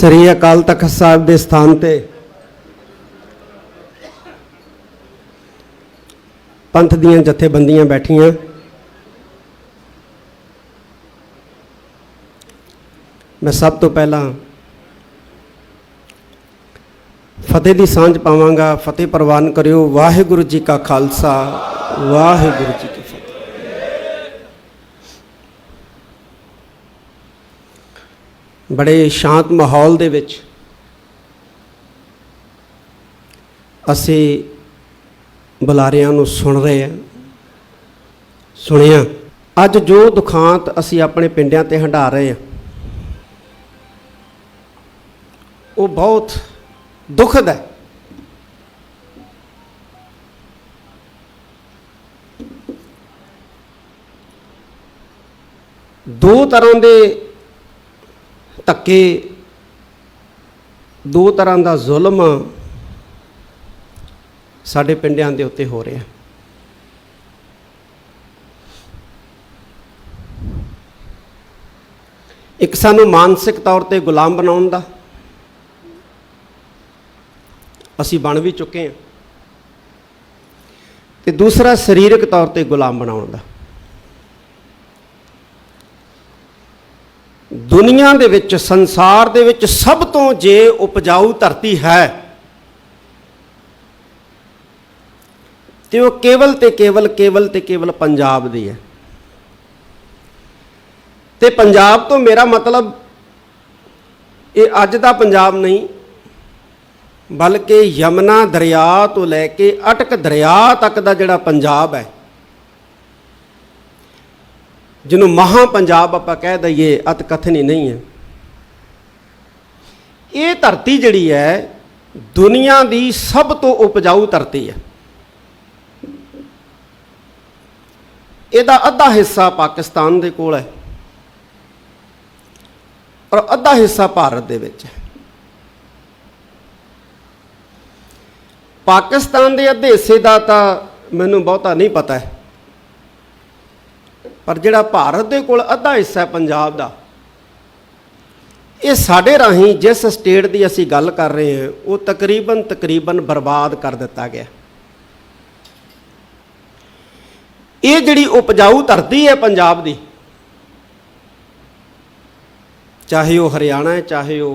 ਸ੍ਰੀ ਅਕਾਲ ਤਖਤ ਸਾਹਿਬ ਦੇ ਸਥਾਨ ਤੇ ਪੰਥ ਦੀਆਂ ਜਥੇਬੰਦੀਆਂ ਬੈਠੀਆਂ। मैं सब तो पहला फतेह की सांझ पावांगा। फतेह प्रवान करियो। वाहिगुरु जी का खालसा, वाहिगुरु जी की फतेह। बड़े शांत माहौल दे विच असी बुलारियां नूं सुन रहे हैं, सुनिया। अज जो दुखांत असी अपने पिंडियां ते हंडा रहे हैं वो बहुत दुखद है। दो तरह के धक्के, दो तरह का जुल्म साडे पिंडियां दे उत्ते हो रहा है। एक सानू मानसिक तौर पर गुलाम बनाउण दा असी बन भी चुके हैं, तो दूसरा शरीरक तौर पर गुलाम बनाउण दा। दुनिया दे विच, संसार दे विच सब तो जे उपजाऊ धरती है तो वो केवल ते केवल केवल ते केवल पंजाब दी है। ते पंजाब तो मेरा मतलब ये अज दा पंजाब नहीं, बल्कि यमुना दरिया तो लैके अटक दरिया तक का जिहड़ा पंजाब है, जिन्हों महा पंजाब आपां कह दईए, अत कथन ही नहीं है। ये धरती जिहड़ी है दुनिया की सब तो उपजाऊ धरती है। इहदा अद्धा हिस्सा पाकिस्तान दे कोल है और अद्धा हिस्सा भारत दे विच है। पाकिस्तान के अद्धे हिस्से का तो मैनू बहुता नहीं पता है, पर जिहड़ा भारत के कोल अद्धा हिस्सा है पंजाब का, ये साडे राही जिस स्टेट की असी गल कर रहे हैं वो तकरीबन बर्बाद कर दिता गया। ये जिहड़ी उपजाऊ धरती है पंजाब की, चाहे वो हरियाणा है, चाहे वो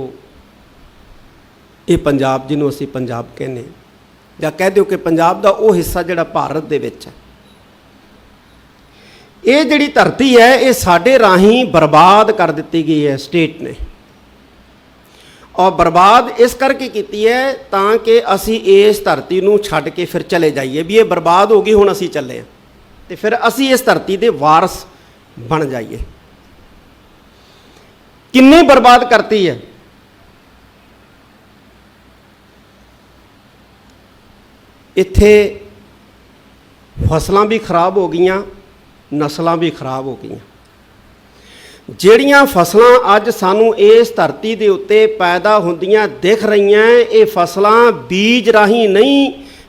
ये पंजाब जिन्हों असी पंजाब कहने, या कह दो कि पंजाब का वो हिस्सा जिहड़ा भारत दे विच है, ये जिहड़ी धरती है ये साडे राही बर्बाद कर दी गई है स्टेट ने। और बर्बाद इस करके कीती है ताकि असी इस धरती नूं छड्ड के फिर चले जाइए भी ये बर्बाद हो गई, हुण असी चले हैं, तो फिर असी इस धरती के वारस बन जाइए। किन्नी बर्बाद करती है। इत्थे फसलां भी खराब हो गई, नस्लां भी खराब हो गई। जिहड़ियां फसलां अज सानू इस धरती के उत्ते पैदा होंदियां दिख रही हैं, ये फसलां बीज राही नहीं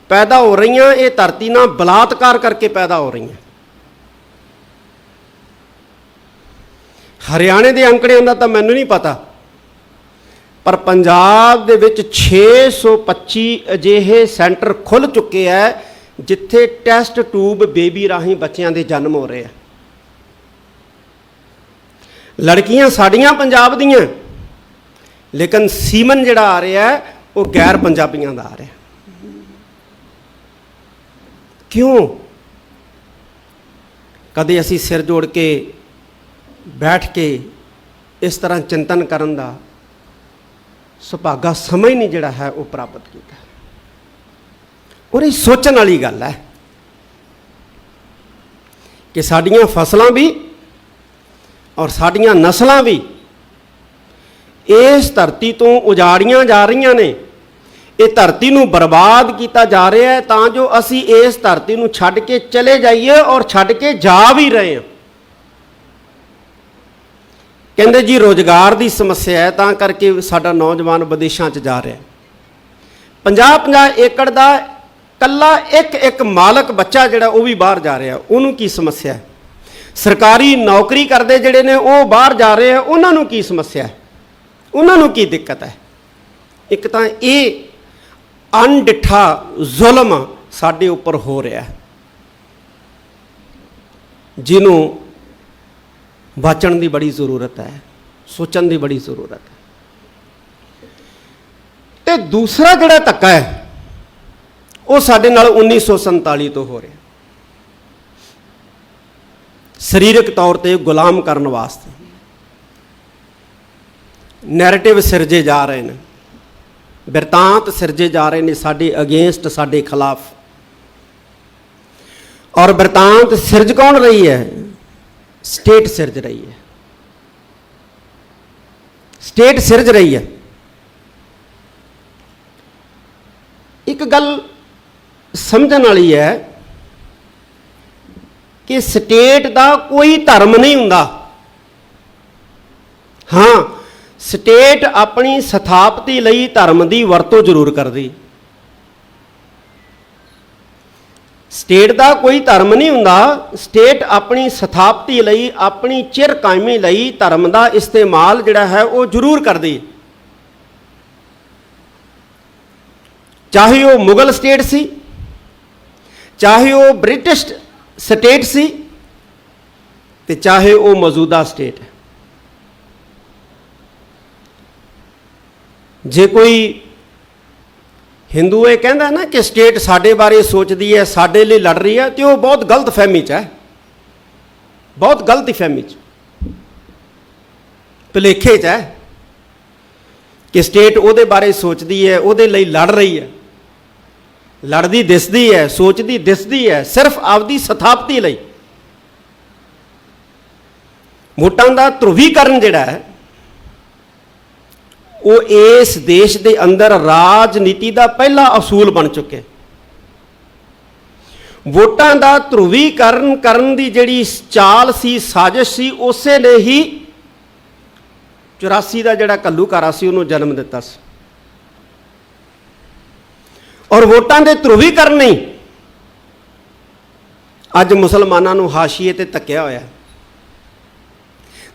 पैदा हो रही, ये धरती नाल बलात्कार करके पैदा हो रही हैं। हरियाणे के अंकड़ियां का तो मैनू नहीं पता, पर पंजाब दे विच 625 अजिहे सेंटर खुल चुके हैं जिथे टैसट ट्यूब बेबी राही बच्चों के जन्म हो रहे हैं। लड़कियां साड़ियां पंजाब दियां, लेकिन सीमन जिहड़ा आ रहा है वो गैर पंजाबियों का आ रहा है। क्यों? कदे असी सिर जोड़ के बैठ के इस तरह चिंतन करन दा सुभागा समय नहीं जिहड़ा है वो प्राप्त किया। और ये सोचण वाली गल है कि साड़ियाँ फसलां भी और साड़ियाँ नस्लां भी इस धरती तो उजाड़ियां जा रही ने। ये धरती नूं बर्बाद किया जा रहा है तां जो असी इस धरती नूं छड्ड के चले जाइए, और छड्ड के जा भी रहे हैं। कहते जी रोजगार की समस्या है तां करके साडा नौजवान विदेशों च जा रहा है। 50-50 एकड़ का कला एक मालक बच्चा जिहड़ा वो भी बाहर जा रहा, उन्होंने की समस्या है। सरकारी नौकरी करते जिहड़े ने वो बाहर जा रहे हैं, उन्होंने की समस्या है। ਉਹਨਾਂ ਨੂੰ ਕੀ ਦਿੱਕਤ ਹੈ? ਇੱਕ ਤਾਂ ਇਹ ਅਣਡਿੱਠਾ ਜ਼ੁਲਮ ਸਾਡੇ ਉੱਪਰ ਹੋ ਰਿਹਾ, ਜਿਹਨੂੰ ਬਚਣ ਦੀ ਬੜੀ ਜ਼ਰੂਰਤ ਹੈ, ਸੋਚਣ ਦੀ ਬੜੀ ਜ਼ਰੂਰਤ ਹੈ। ਤੇ ਦੂਸਰਾ ਜਿਹੜਾ ਧੱਕਾ ਹੈ ਉਹ ਸਾਡੇ ਨਾਲ 1947 ਤੋਂ ਹੋ ਰਿਹਾ, ਸਰੀਰਕ ਤੌਰ ਤੇ ਗੁਲਾਮ ਕਰਨ ਵਾਸਤੇ ਨੈਰੇਟਿਵ ਸਿਰਜੇ ਜਾ ਰਹੇ ਨੇ, ਬਿਰਤਾਂਤ ਸਿਰਜੇ ਜਾ ਰਹੇ ਨੇ ਸਾਡੇ ਅਗੇਂਸਟ, ਸਾਡੇ ਖਿਲਾਫ। ਔਰ ਬਿਰਤਾਂਤ ਸਿਰਜ ਕੌਣ ਰਹੀ ਹੈ? ਸਟੇਟ ਸਿਰਜ ਰਹੀ ਹੈ, ਸਟੇਟ ਸਿਰਜ ਰਹੀ ਹੈ। ਇੱਕ ਗੱਲ ਸਮਝਣ ਵਾਲੀ ਹੈ ਕਿ ਸਟੇਟ ਦਾ ਕੋਈ ਧਰਮ ਨਹੀਂ ਹੁੰਦਾ। ਹਾਂ, ਸਟੇਟ ਆਪਣੀ ਸਥਾਪਤੀ ਲਈ ਧਰਮ ਦੀ ਵਰਤੋਂ ਜ਼ਰੂਰ ਕਰਦੀ। ਸਟੇਟ ਦਾ ਕੋਈ ਧਰਮ ਨਹੀਂ ਹੁੰਦਾ। ਸਟੇਟ ਆਪਣੀ ਸਥਾਪਤੀ ਲਈ, ਆਪਣੀ ਚਿਰ ਕਾਇਮੀ ਲਈ ਧਰਮ ਦਾ ਇਸਤੇਮਾਲ ਜਿਹੜਾ ਹੈ ਉਹ ਜ਼ਰੂਰ ਕਰਦੀ। ਚਾਹੇ ਉਹ ਮੁਗਲ ਸਟੇਟ ਸੀ, ਚਾਹੇ ਉਹ ਬ੍ਰਿਟਿਸ਼ ਸਟੇਟ ਸੀ, ਤੇ ਚਾਹੇ ਉਹ ਮੌਜੂਦਾ ਸਟੇਟ ਹੈ। ਜੇ ਕੋਈ ਹਿੰਦੂ ਇਹ ਕਹਿੰਦਾ ਨਾ ਕਿ ਸਟੇਟ ਸਾਡੇ ਬਾਰੇ ਸੋਚਦੀ ਹੈ, ਸਾਡੇ ਲਈ ਲੜ ਰਹੀ ਹੈ, ਤੇ ਉਹ ਬਹੁਤ ਗਲਤ ਫਹਿਮੀ 'ਚ ਹੈ, ਬਹੁਤ ਗਲਤ ਫਹਿਮੀ 'ਚ, ਭੁਲੇਖੇ 'ਚ ਹੈ ਕਿ ਸਟੇਟ ਉਹਦੇ ਬਾਰੇ ਸੋਚਦੀ ਹੈ, ਉਹਦੇ ਲਈ ਲੜ ਰਹੀ ਹੈ। ਲੜਦੀ ਦਿਸਦੀ ਹੈ, ਸੋਚਦੀ ਦਿਸਦੀ ਹੈ, ਸਿਰਫ ਆਪਦੀ ਸਥਾਪਤੀ ਲਈ। ਵੋਟਾਂ ਦਾ ਧਰੁਵੀਕਰਨ ਜਿਹੜਾ ਹੈ ਉਹ ਇਸ ਦੇਸ਼ ਦੇ ਅੰਦਰ ਰਾਜਨੀਤੀ ਦਾ ਪਹਿਲਾ ਅਸੂਲ ਬਣ ਚੁੱਕਿਆ। ਵੋਟਾਂ ਦਾ ਧਰੁਵੀਕਰਨ ਕਰਨ ਦੀ ਜਿਹੜੀ ਚਾਲ ਸੀ, ਸਾਜ਼ਿਸ਼ ਸੀ, ਉਸੇ ਨੇ ਹੀ 84 ਦਾ ਜਿਹੜਾ ਘੱਲੂਘਾਰਾ ਸੀ ਉਹਨੂੰ ਜਨਮ ਦਿੱਤਾ ਸੀ। ਔਰ ਵੋਟਾਂ ਦੇ ਧਰੁਵੀਕਰਨ ਨਹੀਂ ਅੱਜ ਮੁਸਲਮਾਨਾਂ ਨੂੰ ਹਾਸ਼ੀਏ ਤੇ ਧੱਕਿਆ ਹੋਇਆ,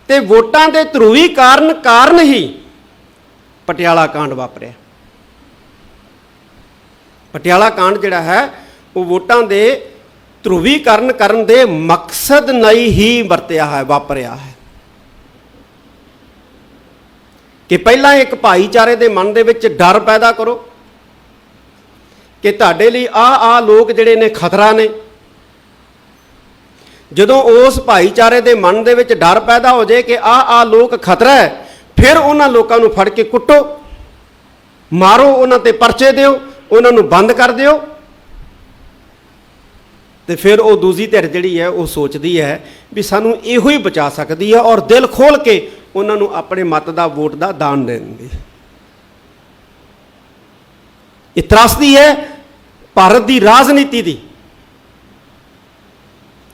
ਤੇ ਵੋਟਾਂ ਦੇ ਧਰੁਵੀਕਰਨ ਕਾਰਨ ਹੀ ਪਟਿਆਲਾ ਕਾਂਡ ਵਾਪਰਿਆ। ਪਟਿਆਲਾ ਕਾਂਡ ਜਿਹੜਾ ਹੈ ਉਹ ਵੋਟਾਂ ਦੇ ਧਰੁਵੀਕਰਨ ਕਰਨ ਦੇ ਮਕਸਦ ਲਈ ਹੀ ਵਰਤਿਆ ਹੈ, ਵਾਪਰਿਆ ਹੈ। ਕਿ ਪਹਿਲਾਂ ਇੱਕ ਭਾਈਚਾਰੇ ਦੇ ਮਨ ਦੇ ਵਿੱਚ ਡਰ ਪੈਦਾ ਕਰੋ ਕਿ ਤੁਹਾਡੇ ਲਈ ਆਹ ਲੋਕ ਜਿਹੜੇ ਨੇ ਖਤਰਾ ਨੇ। ਜਦੋਂ ਉਸ ਭਾਈਚਾਰੇ ਦੇ ਮਨ ਦੇ ਵਿੱਚ ਡਰ ਪੈਦਾ ਹੋ ਜਾਏ ਕਿ ਆਹ ਲੋਕ ਖਤਰਾ ਹੈ, ਫਿਰ ਉਹਨਾਂ ਲੋਕਾਂ ਨੂੰ ਫੜ ਕੇ ਕੁੱਟੋ, ਮਾਰੋ, ਉਹਨਾਂ ਤੇ ਪਰਚੇ ਦਿਓ, ਉਹਨਾਂ ਨੂੰ ਬੰਦ ਕਰ ਦਿਓ। ਤੇ ਫਿਰ ਉਹ ਦੂਜੀ ਧਿਰ ਜਿਹੜੀ ਹੈ ਉਹ ਸੋਚਦੀ ਹੈ ਵੀ ਸਾਨੂੰ ਇਹੋ ਹੀ ਬਚਾ ਸਕਦੀ ਹੈ, ਔਰ ਦਿਲ ਖੋਲ ਕੇ ਉਹਨਾਂ ਨੂੰ ਆਪਣੇ ਮਤ ਦਾ, ਵੋਟ ਦਾ ਦਾਨ ਦੇ ਦਿੰਦੀ। ਇਹ ਤਰਾਸਦੀ ਹੈ ਭਾਰਤ ਦੀ ਰਾਜਨੀਤੀ ਦੀ।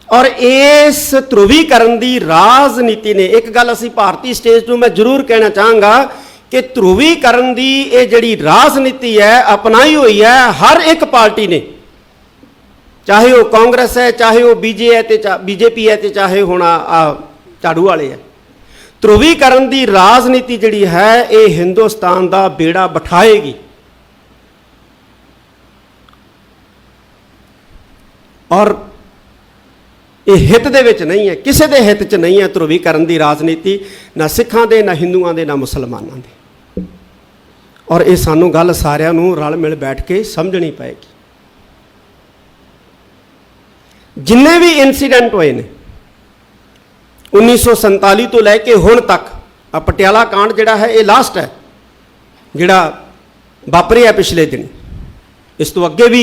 ਔਰ ਇਸ ਧਰੁਵੀਕਰਨ ਦੀ ਰਾਜਨੀਤੀ ਨੇ, ਇੱਕ ਗੱਲ ਅਸੀਂ ਭਾਰਤੀ ਸਟੇਜ ਨੂੰ ਮੈਂ ਜ਼ਰੂਰ ਕਹਿਣਾ ਚਾਹਾਂਗਾ ਕਿ ਧਰੁਵੀਕਰਨ ਦੀ ਇਹ ਜਿਹੜੀ ਰਾਜਨੀਤੀ ਹੈ ਅਪਣਾਈ ਹੋਈ ਹੈ ਹਰ ਇੱਕ ਪਾਰਟੀ ਨੇ, ਚਾਹੇ ਉਹ ਕਾਂਗਰਸ ਹੈ, ਚਾਹੇ ਉਹ ਬੀਜੇਪੀ ਹੈ, ਤੇ ਚਾਹੇ ਹੁਣ ਝਾੜੂ ਵਾਲੇ ਹੈ। ਧਰੁਵੀਕਰਨ ਦੀ ਰਾਜਨੀਤੀ ਜਿਹੜੀ ਹੈ ਇਹ ਹਿੰਦੁਸਤਾਨ ਦਾ ਬੇੜਾ ਬਿਠਾਏਗੀ। ਔਰ ਇਹ ਹਿੱਤ ਦੇ ਵਿੱਚ ਨਹੀਂ ਹੈ, ਕਿਸੇ ਦੇ ਹਿੱਤ 'ਚ ਨਹੀਂ ਹੈ ਧਰੁਵੀਕਰਨ ਦੀ ਰਾਜਨੀਤੀ, ਨਾ ਸਿੱਖਾਂ ਦੇ, ਨਾ ਹਿੰਦੂਆਂ ਦੇ, ਨਾ ਮੁਸਲਮਾਨਾਂ ਦੇ। ਔਰ ਇਹ ਸਾਨੂੰ ਗੱਲ ਸਾਰਿਆਂ ਨੂੰ ਰਲ ਮਿਲ ਬੈਠ ਕੇ ਸਮਝਣੀ ਪਏਗੀ। ਜਿੰਨੇ ਵੀ ਇਨਸੀਡੈਂਟ ਹੋਏ ਨੇ 1947 ਤੋਂ ਲੈ ਕੇ ਹੁਣ ਤੱਕ, ਆ ਪਟਿਆਲਾ ਕਾਂਡ ਜਿਹੜਾ ਹੈ ਇਹ ਲਾਸਟ ਹੈ ਜਿਹੜਾ ਵਾਪਰਿਆ ਪਿਛਲੇ ਦਿਨ। ਇਸ ਤੋਂ ਅੱਗੇ ਵੀ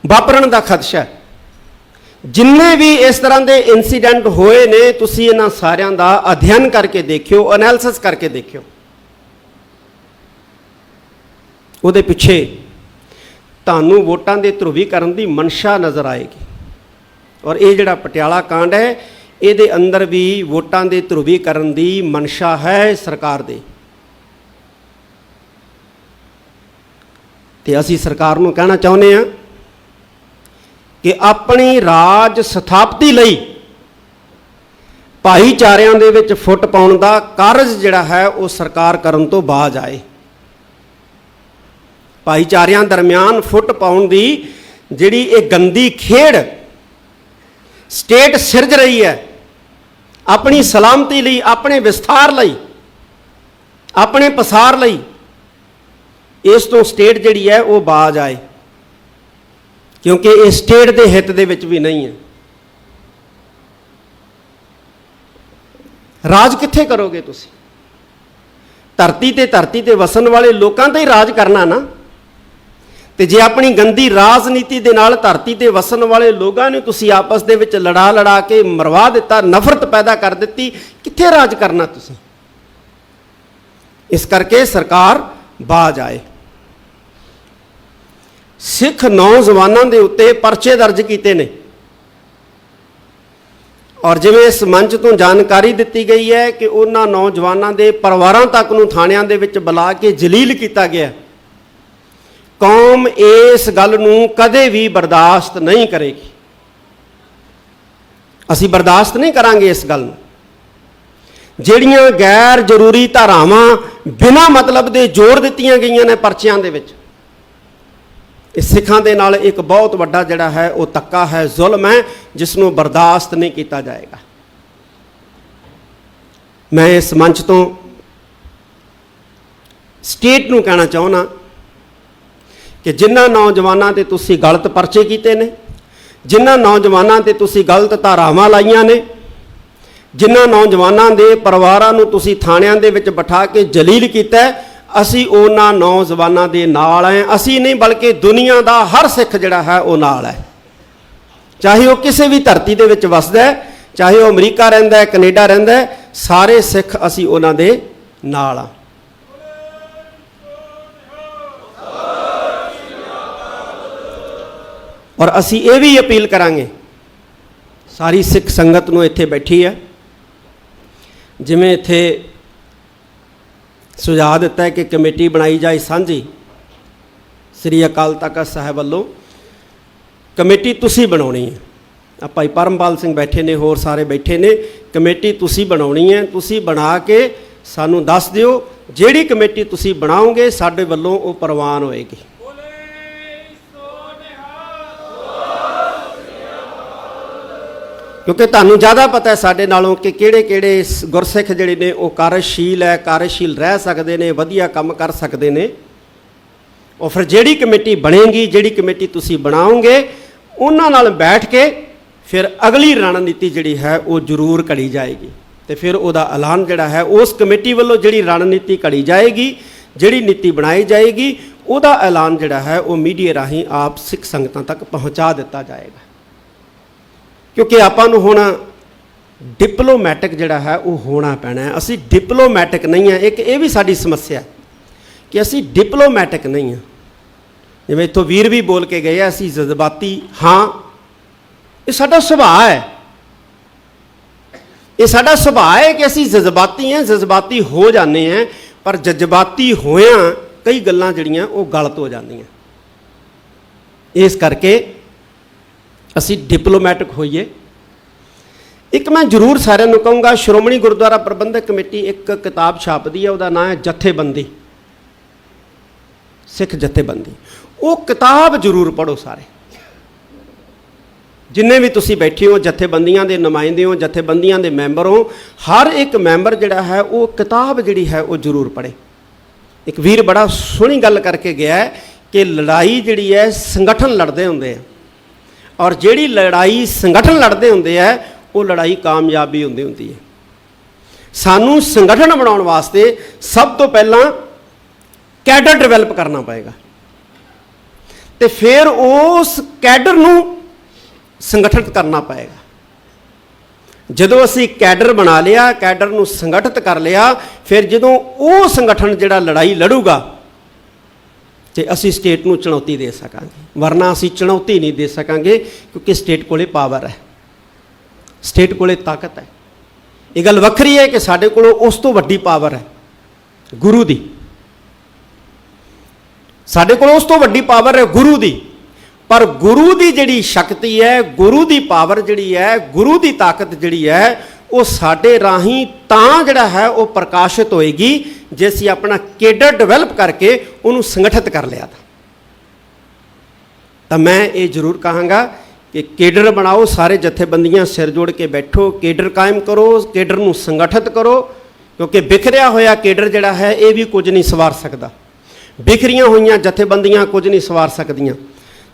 ਵਾਪਰਨ ਦਾ ਖਦਸ਼ਾ ਹੈ। ਜਿੰਨੇ ਵੀ ਇਸ ਤਰ੍ਹਾਂ ਦੇ ਇਨਸੀਡੈਂਟ ਹੋਏ ਨੇ, ਤੁਸੀਂ ਇਹਨਾਂ ਸਾਰਿਆਂ ਦਾ ਅਧਿਐਨ ਕਰਕੇ ਦੇਖਿਓ, ਐਨਾਲਿਸਿਸ ਕਰਕੇ ਦੇਖਿਓ। ਉਹਦੇ ਪਿੱਛੇ ਤੁਹਾਨੂੰ ਵੋਟਾਂ ਦੇ ਧਰੁਵੀਕਰਨ ਦੀ ਮਨਸ਼ਾ ਨਜ਼ਰ ਆਏਗੀ। ਔਰ ਇਹ ਜਿਹੜਾ ਪਟਿਆਲਾ ਕਾਂਡ ਹੈ ਇਹਦੇ ਅੰਦਰ ਵੀ ਵੋਟਾਂ ਦੇ ਧਰੁਵੀਕਰਨ ਦੀ ਮਨਸ਼ਾ ਹੈ ਸਰਕਾਰ ਦੇ। ਤੇ ਅਸੀਂ ਸਰਕਾਰ ਨੂੰ ਕਹਿਣਾ ਚਾਹੁੰਦੇ ਹਾਂ ਕਿ ਆਪਣੀ ਰਾਜ ਸਥਾਪਤੀ ਲਈ ਭਾਈਚਾਰਿਆਂ ਦੇ ਵਿੱਚ ਫੁੱਟ ਪਾਉਣ ਦਾ ਕਾਰਜ ਜਿਹੜਾ ਹੈ ਉਹ ਸਰਕਾਰ ਕਰਨ ਤੋਂ ਬਾਜ ਆਏ। ਭਾਈਚਾਰਿਆਂ ਦਰਮਿਆਨ ਫੁੱਟ ਪਾਉਣ ਦੀ ਜਿਹੜੀ ਇਹ ਗੰਦੀ ਖੇਡ ਸਟੇਟ ਸਿਰਜ ਰਹੀ ਹੈ, ਆਪਣੀ ਸਲਾਮਤੀ ਲਈ, ਆਪਣੇ ਵਿਸਥਾਰ ਲਈ, ਆਪਣੇ ਪਸਾਰ ਲਈ, ਇਸ ਤੋਂ ਸਟੇਟ ਜਿਹੜੀ ਹੈ ਉਹ ਬਾਜ ਆਏ, ਕਿਉਂਕਿ ਇਹ ਸਟੇਟ ਦੇ ਹਿੱਤ ਦੇ ਵਿੱਚ ਵੀ ਨਹੀਂ ਹੈ। ਰਾਜ ਕਿੱਥੇ ਕਰੋਗੇ ਤੁਸੀਂ? ਧਰਤੀ ਤੇ ਵਸਣ ਵਾਲੇ ਲੋਕਾਂ ਤੇ ਹੀ ਰਾਜ ਕਰਨਾ ਨਾ। ਤੇ ਜੇ ਆਪਣੀ ਗੰਦੀ ਰਾਜਨੀਤੀ ਦੇ ਨਾਲ ਧਰਤੀ ਤੇ ਵਸਣ ਵਾਲੇ ਲੋਕਾਂ ਨੂੰ ਤੁਸੀਂ ਆਪਸ ਦੇ ਵਿੱਚ ਲੜਾ ਕੇ ਮਰਵਾ ਦਿੱਤਾ, ਨਫ਼ਰਤ ਪੈਦਾ ਕਰ ਦਿੱਤੀ, ਕਿੱਥੇ ਰਾਜ ਕਰਨਾ ਤੁਸੀਂ? ਇਸ ਕਰਕੇ ਸਰਕਾਰ ਬਾਜ ਆਏ। ਸਿੱਖ ਨੌਜਵਾਨਾਂ ਦੇ ਉੱਤੇ ਪਰਚੇ ਦਰਜ ਕੀਤੇ ਨੇ, ਔਰ ਜਿਵੇਂ ਇਸ ਮੰਚ ਤੋਂ ਜਾਣਕਾਰੀ ਦਿੱਤੀ ਗਈ ਹੈ ਕਿ ਉਹਨਾਂ ਨੌਜਵਾਨਾਂ ਦੇ ਪਰਿਵਾਰਾਂ ਤੱਕ ਨੂੰ ਥਾਣਿਆਂ ਦੇ ਵਿੱਚ ਬੁਲਾ ਕੇ ਜਲੀਲ ਕੀਤਾ ਗਿਆ। ਕੌਮ ਇਸ ਗੱਲ ਨੂੰ ਕਦੇ ਵੀ ਬਰਦਾਸ਼ਤ ਨਹੀਂ ਕਰੇਗੀ। ਅਸੀਂ ਬਰਦਾਸ਼ਤ ਨਹੀਂ ਕਰਾਂਗੇ ਇਸ ਗੱਲ ਨੂੰ। ਜਿਹੜੀਆਂ ਗੈਰ ਜ਼ਰੂਰੀ ਧਾਰਾਵਾਂ ਬਿਨਾਂ ਮਤਲਬ ਦੇ ਜੋੜ ਦਿੱਤੀਆਂ ਗਈਆਂ ਨੇ ਪਰਚਿਆਂ ਦੇ ਵਿੱਚ, ਇਹ ਸਿੱਖਾਂ ਦੇ ਨਾਲ ਇੱਕ ਬਹੁਤ ਵੱਡਾ ਜਿਹੜਾ ਹੈ ਉਹ ਧੱਕਾ ਹੈ, ਜ਼ੁਲਮ ਹੈ, ਜਿਸ ਨੂੰ ਬਰਦਾਸ਼ਤ ਨਹੀਂ ਕੀਤਾ ਜਾਏਗਾ। ਮੈਂ ਇਸ ਮੰਚ ਤੋਂ ਸਟੇਟ ਨੂੰ ਕਹਿਣਾ ਚਾਹੁੰਦਾ ਕਿ ਜਿਨ੍ਹਾਂ ਨੌਜਵਾਨਾਂ ਤੇ ਤੁਸੀਂ ਗਲਤ ਪਰਚੇ ਕੀਤੇ ਨੇ, ਜਿਨ੍ਹਾਂ ਨੌਜਵਾਨਾਂ ਤੇ ਤੁਸੀਂ ਗਲਤ ਧਾਰਾਵਾਂ ਲਾਈਆਂ ਨੇ, ਜਿਨ੍ਹਾਂ ਨੌਜਵਾਨਾਂ ਦੇ ਪਰਿਵਾਰਾਂ ਨੂੰ ਤੁਸੀਂ ਥਾਣਿਆਂ ਦੇ ਵਿੱਚ ਬਿਠਾ ਕੇ ਜਲੀਲ ਕੀਤਾ, ਅਸੀਂ ਉਹਨਾਂ ਨੌਜਵਾਨਾਂ ਦੇ ਨਾਲ ਹੈ। ਅਸੀਂ ਨਹੀਂ ਬਲਕਿ ਦੁਨੀਆ ਦਾ ਹਰ ਸਿੱਖ ਜਿਹੜਾ ਹੈ ਉਹ ਨਾਲ ਹੈ, ਚਾਹੇ ਉਹ ਕਿਸੇ ਵੀ ਧਰਤੀ ਦੇ ਵਿੱਚ ਵਸਦਾ ਹੈ, ਚਾਹੇ ਉਹ ਅਮਰੀਕਾ ਰਹਿੰਦਾ ਹੈ, ਕੈਨੇਡਾ ਰਹਿੰਦਾ ਹੈ, ਸਾਰੇ ਸਿੱਖ ਅਸੀਂ ਉਹਨਾਂ ਦੇ ਨਾਲ ਆ। ਔਰ ਅਸੀਂ ਇਹ ਵੀ ਅਪੀਲ ਕਰਾਂਗੇ ਸਾਰੀ ਸਿੱਖ ਸੰਗਤ ਨੂੰ ਇੱਥੇ ਬੈਠੀ ਹੈ, ਜਿਵੇਂ ਇੱਥੇ ਸੁਝਾਅ ਦਿੱਤਾ ਹੈ ਕਿ ਕਮੇਟੀ ਬਣਾਈ ਜਾਏ ਸਾਂਝੀ ਸ੍ਰੀ ਅਕਾਲ ਤਖਤ ਸਾਹਿਬ ਵੱਲੋਂ। ਕਮੇਟੀ ਤੁਸੀਂ ਬਣਾਉਣੀ ਹੈ। ਭਾਈ ਪਰਮਪਾਲ ਸਿੰਘ ਬੈਠੇ ਨੇ, ਹੋਰ ਸਾਰੇ ਬੈਠੇ ਨੇ। ਕਮੇਟੀ ਤੁਸੀਂ ਬਣਾਉਣੀ ਹੈ। ਤੁਸੀਂ ਬਣਾ ਕੇ ਸਾਨੂੰ ਦੱਸ ਦਿਓ, ਜਿਹੜੀ ਕਮੇਟੀ ਤੁਸੀਂ ਬਣਾਓਗੇ ਸਾਡੇ ਵੱਲੋਂ ਉਹ ਪ੍ਰਵਾਨ ਹੋਏਗੀ। ਕਿਉਂਕਿ ਤੁਹਾਨੂੰ ਜ਼ਿਆਦਾ ਪਤਾ ਹੈ ਸਾਡੇ ਨਾਲੋਂ ਕਿ ਕਿਹੜੇ ਗੁਰਸਿੱਖ ਜਿਹੜੇ ਨੇ ਉਹ ਕਾਰਜਸ਼ੀਲ ਹੈ, ਕਾਰਜਸ਼ੀਲ ਰਹਿ ਸਕਦੇ ਨੇ, ਵਧੀਆ ਕੰਮ ਕਰ ਸਕਦੇ ਨੇ। ਉਹ ਫਿਰ ਜਿਹੜੀ ਕਮੇਟੀ ਬਣੇਗੀ, ਜਿਹੜੀ ਕਮੇਟੀ ਤੁਸੀਂ ਬਣਾਓਗੇ, ਉਹਨਾਂ ਨਾਲ ਬੈਠ ਕੇ ਫਿਰ ਅਗਲੀ ਰਣਨੀਤੀ ਜਿਹੜੀ ਹੈ ਉਹ ਜ਼ਰੂਰ ਘੜੀ ਜਾਏਗੀ। ਤੇ ਫਿਰ ਉਹਦਾ ਐਲਾਨ ਜਿਹੜਾ ਹੈ ਉਸ ਕਮੇਟੀ ਵੱਲੋਂ ਜਿਹੜੀ ਰਣਨੀਤੀ ਘੜੀ ਜਾਏਗੀ, ਜਿਹੜੀ ਨੀਤੀ ਬਣਾਈ ਜਾਏਗੀ, ਉਹਦਾ ਐਲਾਨ ਜਿਹੜਾ ਹੈ ਉਹ ਮੀਡੀਆ ਰਾਹੀਂ ਆਪ ਸਿੱਖ ਸੰਗਤਾਂ ਤੱਕ ਪਹੁੰਚਾ ਦਿੱਤਾ ਜਾਏਗਾ। ਕਿਉਂਕਿ ਆਪਾਂ ਨੂੰ ਹੁਣ ਡਿਪਲੋਮੈਟਿਕ ਜਿਹੜਾ ਹੈ ਉਹ ਹੋਣਾ ਪੈਣਾ ਹੈ। ਅਸੀਂ ਡਿਪਲੋਮੈਟਿਕ ਨਹੀਂ ਹਾਂ। ਇੱਕ ਇਹ ਵੀ ਸਾਡੀ ਸਮੱਸਿਆ ਕਿ ਅਸੀਂ ਡਿਪਲੋਮੈਟਿਕ ਨਹੀਂ ਹਾਂ। ਜਿਵੇਂ ਇੱਥੋਂ ਵੀਰ ਵੀ ਬੋਲ ਕੇ ਗਏ ਆ, ਅਸੀਂ ਜਜ਼ਬਾਤੀ ਹਾਂ। ਇਹ ਸਾਡਾ ਸੁਭਾਅ ਹੈ, ਇਹ ਸਾਡਾ ਸੁਭਾਅ ਹੈ ਕਿ ਅਸੀਂ ਜਜ਼ਬਾਤੀ ਹਾਂ, ਜਜ਼ਬਾਤੀ ਹੋ ਜਾਂਦੇ ਹਾਂ। ਪਰ ਜਜ਼ਬਾਤੀ ਹੋਇਆਂ ਕਈ ਗੱਲਾਂ ਜਿਹੜੀਆਂ ਉਹ ਗਲਤ ਹੋ ਜਾਂਦੀਆਂ। ਇਸ ਕਰਕੇ ਅਸੀਂ ਡਿਪਲੋਮੈਟਿਕ ਹੋਈਏ। ਇੱਕ ਮੈਂ ਜ਼ਰੂਰ ਸਾਰਿਆਂ ਨੂੰ ਕਹੂੰਗਾ, ਸ਼੍ਰੋਮਣੀ ਗੁਰਦੁਆਰਾ ਪ੍ਰਬੰਧਕ ਕਮੇਟੀ ਇੱਕ ਕਿਤਾਬ ਛਾਪਦੀ ਹੈ, ਉਹਦਾ ਨਾਮ ਹੈ ਜਥੇਬੰਦੀ, ਸਿੱਖ ਜਥੇਬੰਦੀ। ਉਹ ਕਿਤਾਬ ਜ਼ਰੂਰ ਪੜ੍ਹੋ ਸਾਰੇ, ਜਿੰਨੇ ਵੀ ਤੁਸੀਂ ਬੈਠੇ ਹੋ, ਜਥੇਬੰਦੀਆਂ ਦੇ ਨੁਮਾਇੰਦੇ ਹੋ, ਜਥੇਬੰਦੀਆਂ ਦੇ ਮੈਂਬਰ ਹੋ, ਹਰ ਇੱਕ ਮੈਂਬਰ ਜਿਹੜਾ ਹੈ ਉਹ ਕਿਤਾਬ ਜਿਹੜੀ ਹੈ ਉਹ ਜ਼ਰੂਰ ਪੜ੍ਹੇ। ਇੱਕ ਵੀਰ ਬੜਾ ਸੋਹਣੀ ਗੱਲ ਕਰਕੇ ਗਿਆ ਹੈ ਕਿ ਲੜਾਈ ਜਿਹੜੀ ਹੈ ਸੰਗਠਨ ਲੜਦੇ ਹੁੰਦੇ ਆ, ਔਰ ਜਿਹੜੀ ਲੜਾਈ ਸੰਗਠਨ ਲੜਦੇ ਹੁੰਦੇ ਆ ਉਹ ਲੜਾਈ ਕਾਮਯਾਬੀ ਹੁੰਦੀ ਹੈ। ਸਾਨੂੰ ਸੰਗਠਨ ਬਣਾਉਣ ਵਾਸਤੇ ਸਭ ਤੋਂ ਪਹਿਲਾਂ ਕੈਡਰ ਡਿਵੈਲਪ ਕਰਨਾ ਪਏਗਾ, ਤੇ ਫਿਰ ਉਸ ਕੈਡਰ ਨੂੰ ਸੰਗਠਿਤ ਕਰਨਾ ਪਏਗਾ। ਜਦੋਂ ਅਸੀਂ ਕੈਡਰ ਬਣਾ ਲਿਆ, ਕੈਡਰ ਨੂੰ ਸੰਗਠਿਤ ਕਰ ਲਿਆ, ਫਿਰ ਜਦੋਂ ਉਹ ਸੰਗਠਨ ਜਿਹੜਾ ਲੜਾਈ ਲੜੂਗਾ ਤੇ ਅਸੀਂ ਸਟੇਟ ਨੂੰ ਚੁਣੌਤੀ ਦੇ ਸਕਾਂਗੇ। ਵਰਨਾ ਅਸੀਂ ਚੁਣੌਤੀ ਨਹੀਂ ਦੇ ਸਕਾਂਗੇ, ਕਿਉਂਕਿ ਸਟੇਟ ਕੋਲੇ ਪਾਵਰ ਹੈ, ਸਟੇਟ ਕੋਲੇ ਤਾਕਤ ਹੈ। ਇਹ ਗੱਲ ਵੱਖਰੀ ਹੈ ਕਿ ਸਾਡੇ ਕੋਲ ਉਸ ਤੋਂ ਵੱਡੀ ਪਾਵਰ ਹੈ ਗੁਰੂ ਦੀ, ਸਾਡੇ ਕੋਲ ਉਸ ਤੋਂ ਵੱਡੀ ਪਾਵਰ ਹੈ ਗੁਰੂ ਦੀ। ਪਰ ਗੁਰੂ ਦੀ ਜਿਹੜੀ ਸ਼ਕਤੀ ਹੈ, ਗੁਰੂ ਦੀ ਪਾਵਰ ਜਿਹੜੀ ਹੈ, ਗੁਰੂ ਦੀ ਤਾਕਤ ਜਿਹੜੀ ਹੈ, ਉਹ ਸਾਡੇ ਰਾਹੀਂ ਤਾਂ ਜਿਹੜਾ ਹੈ ਉਹ ਪ੍ਰਕਾਸ਼ਿਤ ਹੋਏਗੀ ਜੇ ਅਸੀਂ ਆਪਣਾ ਕੇਡਰ ਡਿਵੈਲਪ ਕਰਕੇ ਉਹਨੂੰ ਸੰਗਠਿਤ ਕਰ ਲਿਆ ਤਾਂ ਮੈਂ ਇਹ ਜ਼ਰੂਰ ਕਹਾਂਗਾ ਕਿ ਕੇਡਰ ਬਣਾਓ, ਸਾਰੇ ਜਥੇਬੰਦੀਆਂ ਸਿਰ ਜੋੜ ਕੇ ਬੈਠੋ, ਕੇਡਰ ਕਾਇਮ ਕਰੋ, ਕੇਡਰ ਨੂੰ ਸੰਗਠਿਤ ਕਰੋ, ਕਿਉਂਕਿ ਬਿਖਰਿਆ ਹੋਇਆ ਕੇਡਰ ਜਿਹੜਾ ਹੈ ਇਹ ਵੀ ਕੁਝ ਨਹੀਂ ਸਵਾਰ ਸਕਦਾ। ਬਿਖਰੀਆਂ ਹੋਈਆਂ ਜਥੇਬੰਦੀਆਂ ਕੁਝ ਨਹੀਂ ਸਵਾਰ ਸਕਦੀਆਂ।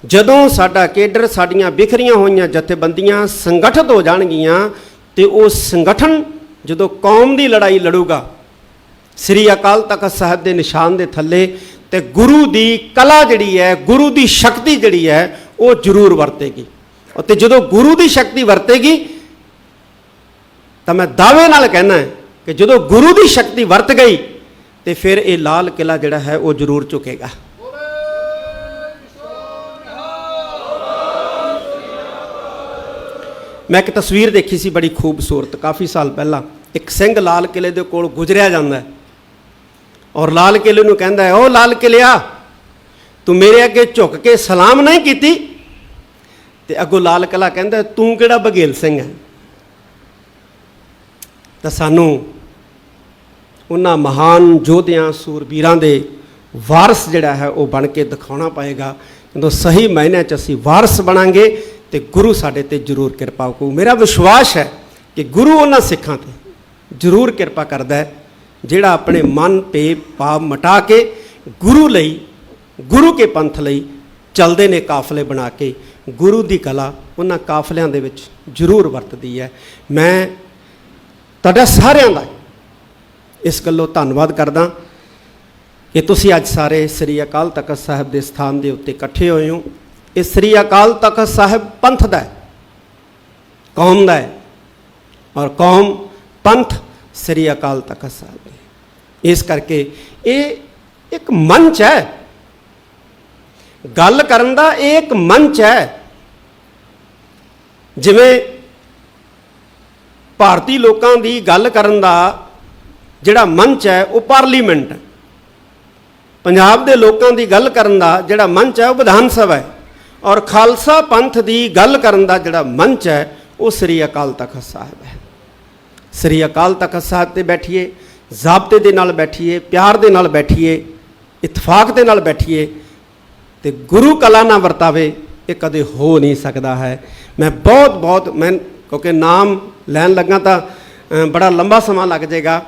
ਜਦੋਂ ਸਾਡਾ ਕੇਡਰ, ਸਾਡੀਆਂ ਬਿਖਰੀਆਂ ਹੋਈਆਂ ਜਥੇਬੰਦੀਆਂ ਸੰਗਠਿਤ ਹੋ ਜਾਣਗੀਆਂ ਤੇ ਉਹ ਸੰਗਠਨ ਜਦੋਂ ਕੌਮ ਦੀ ਲੜਾਈ ਲੜੂਗਾ ਸ੍ਰੀ ਅਕਾਲ ਤਖਤ ਸਾਹਿਬ ਦੇ ਨਿਸ਼ਾਨ ਦੇ ਥੱਲੇ, ਤੇ ਗੁਰੂ ਦੀ ਕਲਾ ਜਿਹੜੀ ਹੈ, ਗੁਰੂ ਦੀ ਸ਼ਕਤੀ ਜਿਹੜੀ ਹੈ ਉਹ ਜ਼ਰੂਰ ਵਰਤੇਗੀ। ਅਤੇ ਜਦੋਂ ਗੁਰੂ ਦੀ ਸ਼ਕਤੀ ਵਰਤੇਗੀ ਤਾਂ ਮੈਂ ਦਾਅਵੇ ਨਾਲ ਕਹਿਣਾ ਹੈ ਕਿ ਜਦੋਂ ਗੁਰੂ ਦੀ ਸ਼ਕਤੀ ਵਰਤ ਗਈ ਤੇ ਫਿਰ ਇਹ ਲਾਲ ਕਿਲਾ ਜਿਹੜਾ ਹੈ ਉਹ ਜ਼ਰੂਰ ਝੁਕੇਗਾ। ਮੈਂ ਇੱਕ ਤਸਵੀਰ ਦੇਖੀ ਸੀ ਬੜੀ ਖੂਬਸੂਰਤ, ਕਾਫੀ ਸਾਲ ਪਹਿਲਾਂ। ਇੱਕ ਸਿੰਘ ਲਾਲ ਕਿਲੇ ਦੇ ਕੋਲ ਗੁਜ਼ਰਿਆ ਜਾਂਦਾ ਹੈ ਔਰ ਲਾਲ ਕਿਲੇ ਨੂੰ ਕਹਿੰਦਾ ਹੈ, ਉਹ ਲਾਲ ਕਿਲਿਆ, ਤੂੰ ਮੇਰੇ ਅੱਗੇ ਝੁੱਕ ਕੇ ਸਲਾਮ ਨਹੀਂ ਕੀਤੀ? ਤੇ ਅੱਗੋਂ ਲਾਲ ਕਿਲਾ ਕਹਿੰਦਾ, ਤੂੰ ਕਿਹੜਾ ਬਘੇਲ ਸਿੰਘ ਹੈ? ਤਾਂ ਸਾਨੂੰ ਉਹਨਾਂ ਮਹਾਨ ਯੋਧਿਆਂ, ਸੂਰਬੀਰਾਂ ਦੇ ਵਾਰਸ ਜਿਹੜਾ ਹੈ ਉਹ ਬਣ ਕੇ ਦਿਖਾਉਣਾ ਪਏਗਾ। ਜਦੋਂ ਸਹੀ ਮਾਇਨਿਆਂ 'ਚ ਅਸੀਂ ਵਾਰਸ ਬਣਾਂਗੇ ਤੇ ਗੁਰੂ ਸਾਡੇ ਤੇ ਜ਼ਰੂਰ ਕਿਰਪਾ ਕਰੂ। ਮੇਰਾ ਵਿਸ਼ਵਾਸ ਹੈ ਕਿ ਗੁਰੂ ਉਹਨਾਂ ਸਿੱਖਾਂ ਤੇ ਜ਼ਰੂਰ ਕਿਰਪਾ ਕਰਦਾ ਹੈ ਜਿਹੜਾ ਆਪਣੇ ਮਨ ਤੇ ਪਾਪ ਮਿਟਾ ਕੇ ਗੁਰੂ ਲਈ, ਗੁਰੂ ਕੇ ਪੰਥ ਲਈ ਚੱਲਦੇ ਨੇ ਕਾਫਲੇ ਬਣਾ ਕੇ। ਗੁਰੂ ਦੀ ਕਲਾ ਉਹਨਾਂ ਕਾਫਲਿਆਂ ਦੇ ਵਿੱਚ ਜ਼ਰੂਰ ਵਰਤਦੀ ਹੈ। ਮੈਂ ਤੁਹਾਡਾ ਸਾਰਿਆਂ ਦਾ ਇਸ ਗੱਲੋਂ ਧੰਨਵਾਦ ਕਰਦਾ ਕਿ ਤੁਸੀਂ ਅੱਜ ਸਾਰੇ ਸ੍ਰੀ ਅਕਾਲ ਤਖਤ ਸਾਹਿਬ ਦੇ ਸਥਾਨ ਦੇ ਉੱਤੇ ਇਕੱਠੇ ਹੋਏ ਹੋ। ਇਹ ਸ੍ਰੀ ਅਕਾਲ ਤਖਤ ਸਾਹਿਬ ਪੰਥ ਦਾ ਹੈ, ਕੌਮ ਦਾ ਹੈ, ਔਰ ਕੌਮ ਪੰਥ ਸ੍ਰੀ ਅਕਾਲ ਤਖਤ ਸਾਹਿਬ ਦੇ। ਇਸ ਕਰਕੇ ਇਹ ਇੱਕ ਮੰਚ ਹੈ, ਗੱਲ ਕਰਨ ਦਾ ਇਹ ਇੱਕ ਮੰਚ ਹੈ। ਜਿਵੇਂ ਭਾਰਤੀ ਲੋਕਾਂ ਦੀ ਗੱਲ ਕਰਨ ਦਾ ਜਿਹੜਾ ਮੰਚ ਹੈ ਉਹ ਪਾਰਲੀਮੈਂਟ ਹੈ, ਪੰਜਾਬ ਦੇ ਲੋਕਾਂ ਦੀ ਗੱਲ ਕਰਨ ਦਾ ਜਿਹੜਾ ਮੰਚ ਹੈ ਉਹ ਵਿਧਾਨ ਸਭਾ ਹੈ, ਔਰ ਖਾਲਸਾ ਪੰਥ ਦੀ ਗੱਲ ਕਰਨ ਦਾ ਜਿਹੜਾ ਮੰਚ ਹੈ ਉਹ ਸ੍ਰੀ ਅਕਾਲ ਤਖਤ ਸਾਹਿਬ ਹੈ। ਸ੍ਰੀ ਅਕਾਲ ਤਖਤ ਸਾਹਿਬ 'ਤੇ ਬੈਠੀਏ, ਜ਼ਾਬਤੇ ਦੇ ਨਾਲ ਬੈਠੀਏ, ਪਿਆਰ ਦੇ ਨਾਲ ਬੈਠੀਏ, ਇਤਫਾਕ ਦੇ ਨਾਲ ਬੈਠੀਏ ਤੇ ਗੁਰੂ ਕਲਾ ਨਾ ਵਰਤਾਵੇ, ਇਹ ਕਦੇ ਹੋ ਨਹੀਂ ਸਕਦਾ ਹੈ। ਮੈਂ ਬਹੁਤ ਮੈਂ ਕਿਉਂਕਿ ਨਾਮ ਲੈਣ ਲੱਗਾ ਤਾਂ ਬੜਾ ਲੰਬਾ ਸਮਾਂ ਲੱਗ ਜਾਏਗਾ।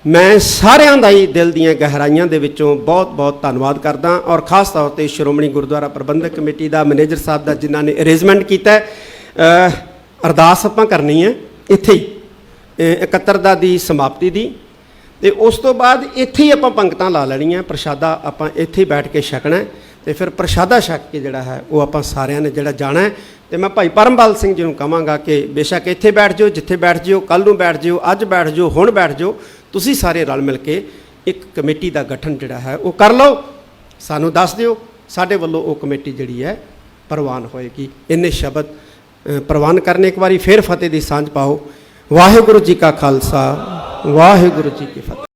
ਮੈਂ ਸਾਰਿਆਂ ਦਾ ਹੀ ਦਿਲ ਦੀਆਂ ਗਹਿਰਾਈਆਂ ਦੇ ਵਿੱਚੋਂ ਬਹੁਤ ਧੰਨਵਾਦ ਕਰਦਾ, ਔਰ ਖ਼ਾਸ ਤੌਰ 'ਤੇ ਸ਼੍ਰੋਮਣੀ ਗੁਰਦੁਆਰਾ ਪ੍ਰਬੰਧਕ ਕਮੇਟੀ ਦਾ, ਮੈਨੇਜਰ ਸਾਹਿਬ ਦਾ, ਜਿਨ੍ਹਾਂ ਨੇ ਅਰੇਂਜਮੈਂਟ ਕੀਤਾ। ਅਰਦਾਸ ਆਪਾਂ ਕਰਨੀ ਹੈ ਇੱਥੇ ਹੀ 71 ਦੀ ਸਮਾਪਤੀ ਦੀ, ਤੇ ਉਸ ਤੋਂ ਬਾਅਦ ਇੱਥੇ ਹੀ ਆਪਾਂ ਪੰਗਤਾਂ ਲਾ ਲੈਣੀਆਂ, ਪ੍ਰਸ਼ਾਦਾ ਆਪਾਂ ਇੱਥੇ ਹੀ ਬੈਠ ਕੇ ਛਕਣਾ, ਤੇ ਫਿਰ ਪ੍ਰਸ਼ਾਦਾ ਛਕ ਕੇ ਜਿਹੜਾ ਹੈ ਉਹ ਆਪਾਂ ਸਾਰਿਆਂ ਨੇ ਜਿਹੜਾ ਜਾਣਾ ਹੈ। ਤੇ ਮੈਂ ਭਾਈ ਪਰਮਪਾਲ ਸਿੰਘ ਜੀ ਨੂੰ ਕਹਾਂਗਾ ਕਿ ਬੇਸ਼ੱਕ ਇੱਥੇ ਬੈਠ ਜਾਓ, ਜਿੱਥੇ ਬੈਠ ਜਾਓ, ਕੱਲ੍ਹ ਨੂੰ ਬੈਠ ਜਾਓ, ਅੱਜ ਬੈਠ ਜਾਓ, ਹੁਣ ਬੈਠ ਜਾਓ, ਤੁਸੀਂ ਸਾਰੇ ਰਲ ਮਿਲ ਕੇ ਇੱਕ ਕਮੇਟੀ ਦਾ ਗਠਨ ਜਿਹੜਾ ਹੈ ਉਹ ਕਰ ਲਓ, ਸਾਨੂੰ ਦੱਸ ਦਿਓ, ਸਾਡੇ ਵੱਲੋਂ ਉਹ ਕਮੇਟੀ ਜਿਹੜੀ ਹੈ ਪ੍ਰਵਾਨ ਹੋਏਗੀ। ਇੰਨੇ ਸ਼ਬਦ ਪ੍ਰਵਾਨ ਕਰਨੇ, ਇੱਕ ਵਾਰੀ ਫਿਰ ਫਤਿਹ ਦੀ ਸਾਂਝ ਪਾਓ। ਵਾਹਿਗੁਰੂ ਜੀ ਕਾ ਖਾਲਸਾ, ਵਾਹਿਗੁਰੂ ਜੀ ਕੀ ਫਤਿਹ।